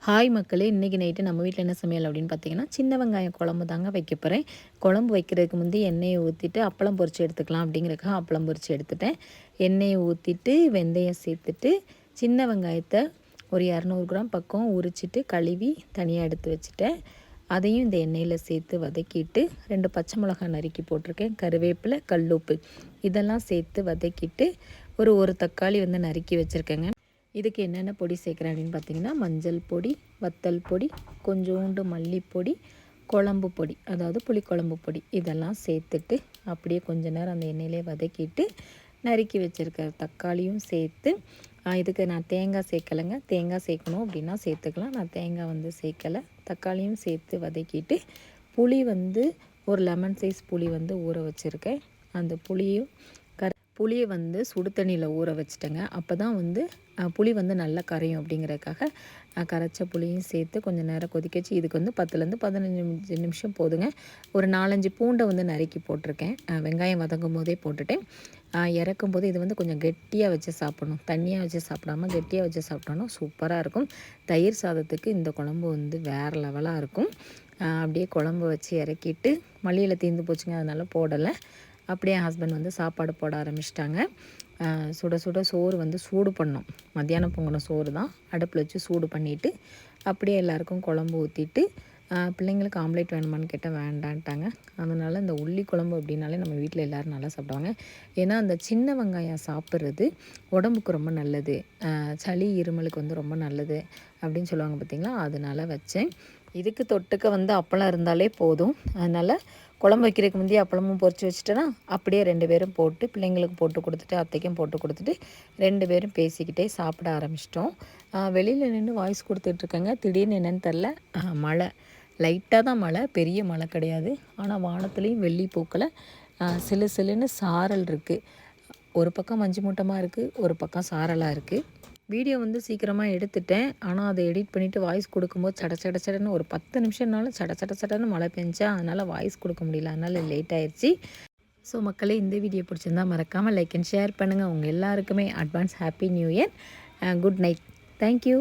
Hi மக்களே, இன்றைக்கி night நம்ம வீட்டில் என்ன சமையல் அப்படின்னு பார்த்தீங்கன்னா, சின்ன வெங்காயம் குழம்பு தாங்க வைக்க போகிறேன். குழம்பு வைக்கிறதுக்கு முந்தி எண்ணெயை ஊற்றிட்டு அப்பளம் பொரித்து எடுத்துக்கலாம் அப்படிங்கிறதுக்காக அப்பளம் பொரித்து எடுத்துட்டேன். எண்ணெயை ஊற்றிட்டு வெந்தயம் சேர்த்துட்டு சின்ன வெங்காயத்தை ஒரு 200 கிராம் பக்கம் உரிச்சிட்டு கழுவி தனியாக எடுத்து வச்சுட்டேன். அதையும் இந்த எண்ணெயில் சேர்த்து வதக்கிட்டு 2 பச்சை மிளகாய் நறுக்கி போட்டிருக்கேன். கருவேப்பிலை, கல்லுப்பு இதெல்லாம் சேர்த்து வதக்கிட்டு ஒரு தக்காளி நறுக்கி வச்சுருக்கேங்க. இதுக்கு என்னென்ன பொடி சேர்க்குறேன் அப்படின்னு பார்த்தீங்கன்னா, மஞ்சள் பொடி, வத்தல் பொடி, கொஞ்சோண்டு மல்லிப்பொடி, குழம்பு பொடி, அதாவது புளிக்குழம்பு பொடி இதெல்லாம் சேர்த்துட்டு அப்படியே கொஞ்ச நேரம் அந்த எண்ணெயிலே வதக்கிட்டு நறுக்கி வச்சுருக்க தக்காளியும் சேர்த்து இதுக்கு நான் தேங்காய் சேர்க்கலைங்க. தேங்காய் சேர்க்கணும் அப்படின்னா சேர்த்துக்கலாம். நான் தேங்காய் சேர்க்கலை. தக்காளியும் சேர்த்து வதக்கிட்டு புளி ஒரு லெமன் சைஸ் புளி ஊற வச்சுருக்கேன். அந்த புளியை சுடு தண்ணியில் ஊற வச்சுட்டேங்க. அப்போ தான் புளி நல்லா கரையும் அப்படிங்கிறதுக்காக கரைச்ச புளியும் சேர்த்து கொஞ்சம் நேரம் கொதிக்க வச்சு இதுக்கு 10லேருந்து 15 நிமிஷம் போதுங்க. ஒரு 4-5 பூண்டை நறுக்கி போட்டிருக்கேன். வெங்காயம் வதங்கும் போதே போட்டுட்டேன். இறக்கும் போது இது கொஞ்சம் கெட்டியாக வச்சு சாப்பிடணும். தண்ணியாக வச்சு சாப்பிடாமல் கெட்டியாக வச்சு சாப்பிட்டோன்னா சூப்பராக இருக்கும். தயிர் சாதத்துக்கு இந்த குழம்பு வேறு லெவலாக இருக்கும். அப்படியே குழம்பு வச்சு இறக்கிட்டு மல்லியில் தீர்ந்து போச்சுங்க, அதனால் போடலை. அப்படியே ஹஸ்பண்ட் சாப்பாடு போட ஆரம்பிச்சிட்டாங்க. சுட சுட சோறு சூடு பண்ணோம். மத்தியானம் பொங்கின சோறு தான் அடுப்பில் வச்சு சூடு பண்ணிவிட்டு அப்படியே எல்லாேருக்கும் குழம்பு ஊற்றிட்டு பிள்ளைங்களுக்கு ஆம்லேட் வேணுமான்னு கேட்டால் வேண்டான்ட்டாங்க. அதனால் இந்த உள்ளி குழம்பு அப்படின்னாலே நம்ம வீட்டில் எல்லோரும் நல்லா சாப்பிடுவாங்க. ஏன்னா அந்த சின்ன வெங்காயம் சாப்பிட்றது உடம்புக்கு ரொம்ப நல்லது, சளி இருமலுக்கு ரொம்ப நல்லது அப்படின்னு சொல்லுவாங்க பார்த்திங்களா. அதனால் வச்சேன். இதுக்கு தொட்டுக்க அப்பளம் இருந்தாலே போதும். அதனால் குழம்பு வைக்கிறதுக்கு முந்தைய அப்பளமும் பொரித்து வச்சுட்டேன்னா அப்படியே 2 பேரும் போட்டு பிள்ளைங்களுக்கு போட்டு கொடுத்துட்டு அத்தைக்கும் போட்டு கொடுத்துட்டு 2 பேரும் பேசிக்கிட்டே சாப்பிட ஆரம்பிச்சிட்டோம். வெளியில் நின்று வாய்ஸ் கொடுத்துட்ருக்கேங்க. திடீர்னு என்னென்னு தெரில, மழை லைட்டாக தான் மழை, பெரிய மழை கிடையாது. ஆனால் வானத்துலேயும் வெள்ளி பூக்களை சிலு சிலுன்னு சாரல் இருக்குது. ஒரு பக்கம் மஞ்சு மூட்டமாக இருக்குது, ஒரு பக்கம் சாரலாக இருக்குது. வீடியோ சீக்கிரமாக எடுத்துட்டேன். ஆனால் அதை எடிட் பண்ணிவிட்டு வாய்ஸ் கொடுக்கும்போது சடன்னு ஒரு 10 நிமிஷம்னாலும் சடன்னு மழை பெஞ்சா, அதனால் வாய்ஸ் கொடுக்க முடியல. அதனால் லேட் ஆயிடுச்சு. ஸோ மக்களே, இந்த வீடியோ பிடிச்சிருந்தால் மறக்காமல் லைக் அண்ட் ஷேர் பண்ணுங்கள். உங்கள் எல்லாருக்குமே advance happy new year. Good night. Thank you.